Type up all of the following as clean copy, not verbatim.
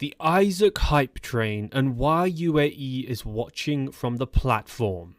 the Isaac hype train and why UAE is watching from the platform.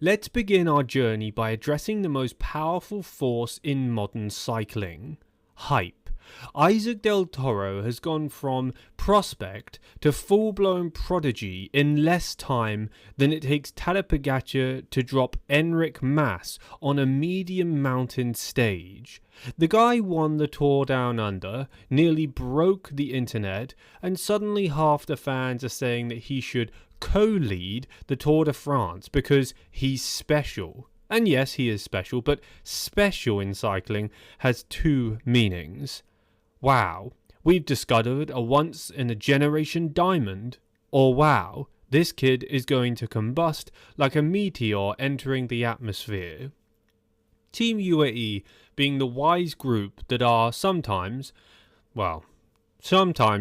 Let's begin our journey by addressing the most powerful force in modern cycling: hype. Isaac Del Toro has gone from prospect to full-blown prodigy in less time than it takes Tadej Pogačar to drop Enric Mas on a medium mountain stage. The guy won the Tour Down Under, nearly broke the internet, and suddenly half the fans are saying that he should co-lead the Tour de France because he's special. And yes, he is special, but special in cycling has two meanings. Wow, we've discovered a once-in-a-generation diamond. Or wow, this kid is going to combust like a meteor entering the atmosphere. Team UAE being the wise group that are sometimes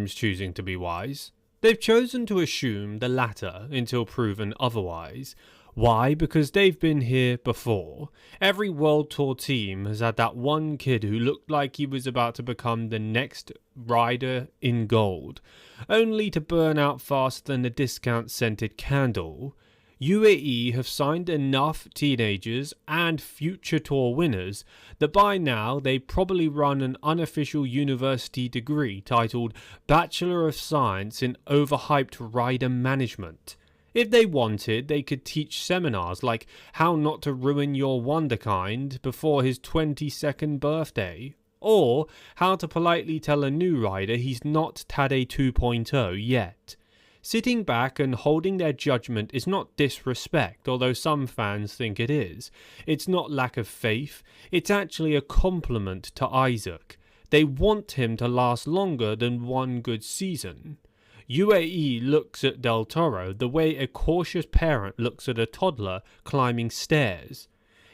choosing to be wise. They've chosen to assume the latter until proven otherwise. Why? Because they've been here before. Every World Tour team has had that one kid who looked like he was about to become the next rider in gold, only to burn out faster than a discount-scented candle. UAE have signed enough teenagers and future tour winners that by now they probably run an unofficial university degree titled Bachelor of Science in Overhyped Rider Management. If they wanted, they could teach seminars like how not to ruin your wonderkind before his 22nd birthday, or how to politely tell a new rider he's not Tadej 2.0 yet. Sitting back and holding their judgment is not disrespect, although some fans think it is. It's not lack of faith, it's actually a compliment to Isaac. They want him to last longer than one good season. UAE looks at Del Toro the way a cautious parent looks at a toddler climbing stairs.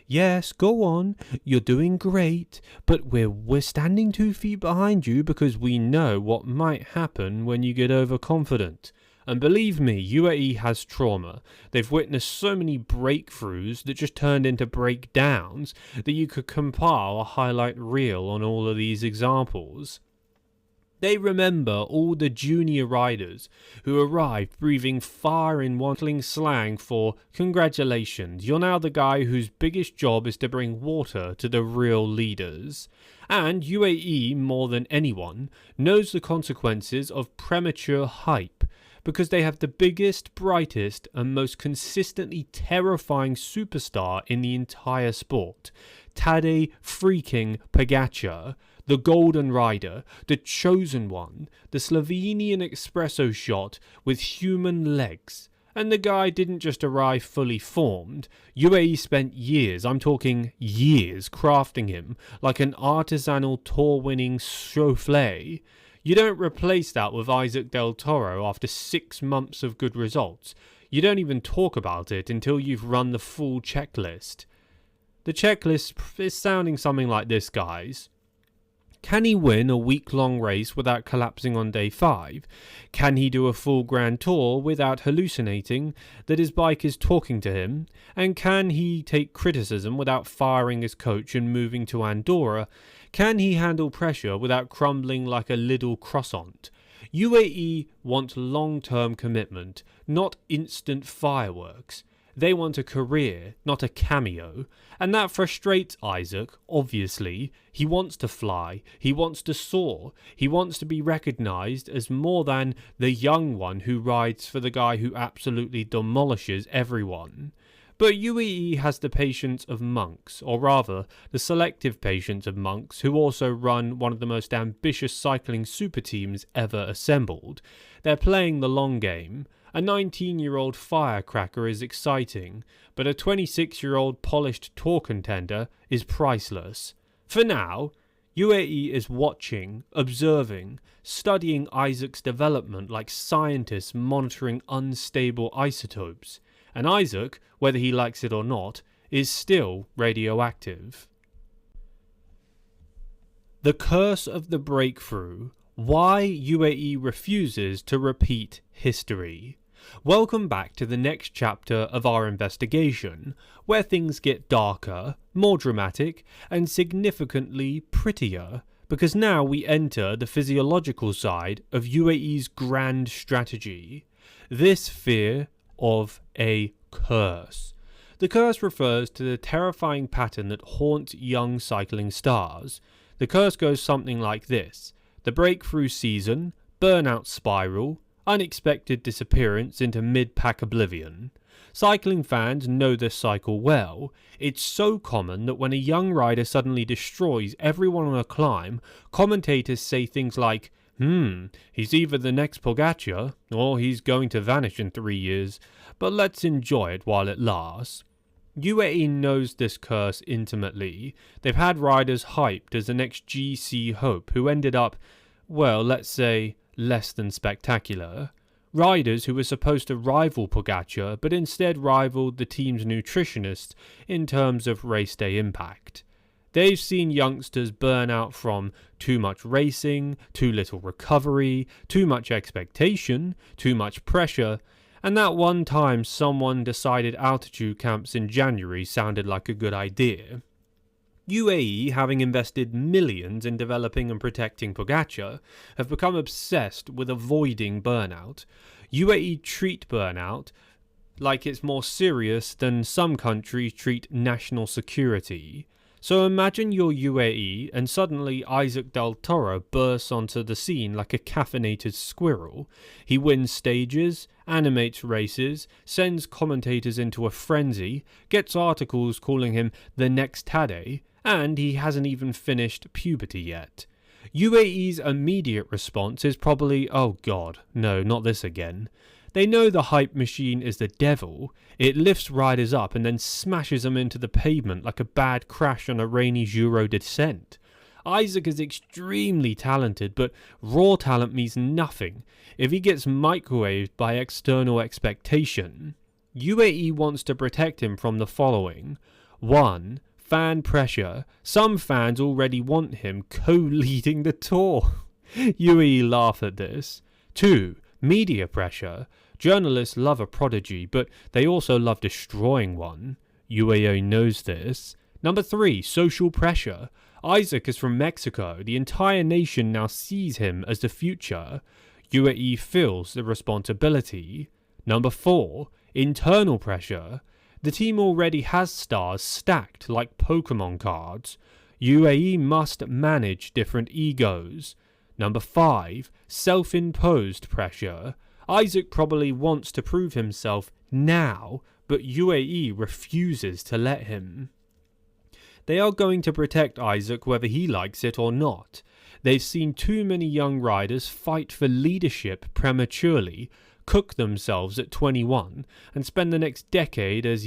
Yes, go on, you're doing great, but we're standing 2 feet behind you because we know what might happen when you get overconfident. And believe me, UAE has trauma. They've witnessed so many breakthroughs that just turned into breakdowns that you could compile a highlight reel on all of these examples. They remember all the junior riders who arrived breathing fire in wantling slang for congratulations, you're now the guy whose biggest job is to bring water to the real leaders. And UAE, more than anyone, knows the consequences of premature hype because they have the biggest, brightest and most consistently terrifying superstar in the entire sport, Tadej freaking Pogačar. The Golden Rider, the Chosen One, the Slovenian espresso shot with human legs. And the guy didn't just arrive fully formed. UAE spent years, I'm talking years, crafting him like an artisanal tour-winning souffle. You don't replace that with Isaac Del Toro after 6 months of good results. You don't even talk about it until you've run the full checklist. The checklist is sounding something like this, guys. Can he win a week-long race without collapsing on day 5? Can he do a full Grand Tour without hallucinating that his bike is talking to him? And can he take criticism without firing his coach and moving to Andorra? Can he handle pressure without crumbling like a little croissant? UAE want long-term commitment, not instant fireworks. They want a career, not a cameo. And that frustrates Isaac, obviously. He wants to fly. He wants to soar. He wants to be recognised as more than the young one who rides for the guy who absolutely demolishes everyone. But UAE has the patience of monks, or rather, the selective patience of monks who also run one of the most ambitious cycling super teams ever assembled. They're playing the long game. A 19-year-old firecracker is exciting, but a 26-year-old polished tour contender is priceless. For now, UAE is watching, observing, studying Isaac's development like scientists monitoring unstable isotopes. And Isaac, whether he likes it or not, is still radioactive. The curse of the breakthrough. Why UAE refuses to repeat history. Welcome back to the next chapter of our investigation, where things get darker, more dramatic, and significantly prettier, because now we enter the physiological side of UAE's grand strategy. This fear of a curse. The curse refers to the terrifying pattern that haunts young cycling stars. The curse goes something like this: the breakthrough season, burnout spiral, unexpected disappearance into mid-pack oblivion. Cycling fans know this cycle well. It's so common that when a young rider suddenly destroys everyone on a climb, commentators say things like, he's either the next Pogacar, or he's going to vanish in 3 years, but let's enjoy it while it lasts. UAE knows this curse intimately. They've had riders hyped as the next GC hope who ended up, well, let's say, less than spectacular. Riders who were supposed to rival Pogacar, but instead rivaled the team's nutritionists in terms of race day impact. They've seen youngsters burn out from too much racing, too little recovery, too much expectation, too much pressure, and that one time someone decided altitude camps in January sounded like a good idea. UAE, having invested millions in developing and protecting Pogacar, have become obsessed with avoiding burnout. UAE treat burnout like it's more serious than some countries treat national security. So imagine you're UAE and suddenly Isaac Del Toro bursts onto the scene like a caffeinated squirrel. He wins stages, animates races, sends commentators into a frenzy, gets articles calling him the next Tadej, and he hasn't even finished puberty yet. UAE's immediate response is probably, oh god, no, not this again. They know the hype machine is the devil. It lifts riders up and then smashes them into the pavement like a bad crash on a rainy Euro descent. Isaac is extremely talented, but raw talent means nothing if he gets microwaved by external expectation. UAE wants to protect him from the following. 1. Fan pressure. Some fans already want him co-leading the tour. UAE laugh at this. 2. Media pressure. Journalists love a prodigy, but they also love destroying one. UAE knows this. Number 3. Social pressure. Isaac is from Mexico. The entire nation now sees him as the future. UAE feels the responsibility. Number 4. Internal pressure. The team already has stars stacked like Pokemon cards. UAE must manage different egos. Number 5. Self-imposed pressure. Isaac probably wants to prove himself now, but UAE refuses to let him. They are going to protect Isaac whether he likes it or not. They've seen too many young riders fight for leadership prematurely, cook themselves at 21, and spend the next decade as,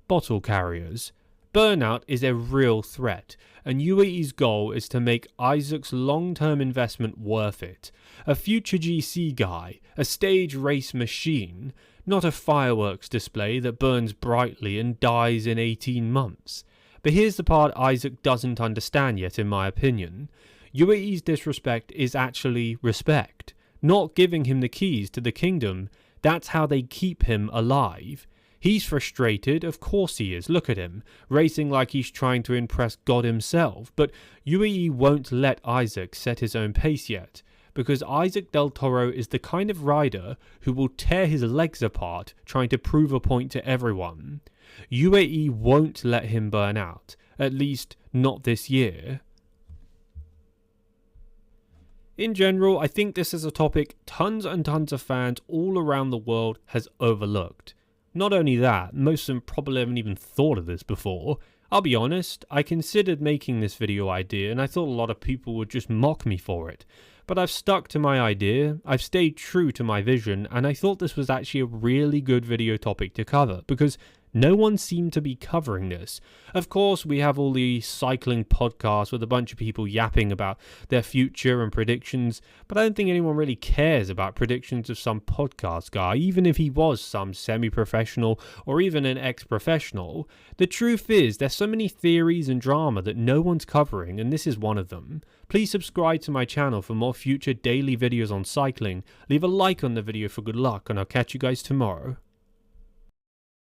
bottle carriers. Burnout is a real threat, and UAE's goal is to make Isaac's long-term investment worth it. A future GC guy, a stage race machine, not a fireworks display that burns brightly and dies in 18 months. But here's the part Isaac doesn't understand yet, in my opinion. UAE's disrespect is actually respect. Not giving him the keys to the kingdom, that's how they keep him alive. He's frustrated, of course he is, look at him, racing like he's trying to impress God himself, but UAE won't let Isaac set his own pace yet, because Isaac Del Toro is the kind of rider who will tear his legs apart trying to prove a point to everyone. UAE won't let him burn out, at least not this year. In general, I think this is a topic tons and tons of fans all around the world has overlooked. Not only that, most of them probably haven't even thought of this before. I'll be honest, I considered making this video idea and I thought a lot of people would just mock me for it. But I've stuck to my idea, I've stayed true to my vision, and I thought this was actually a really good video topic to cover, because no one seemed to be covering this. Of course, we have all the cycling podcasts with a bunch of people yapping about their future and predictions, but I don't think anyone really cares about predictions of some podcast guy, even if he was some semi-professional or even an ex-professional. The truth is, there's so many theories and drama that no one's covering, and this is one of them. Please subscribe to my channel for more future daily videos on cycling. Leave a like on the video for good luck, and I'll catch you guys tomorrow.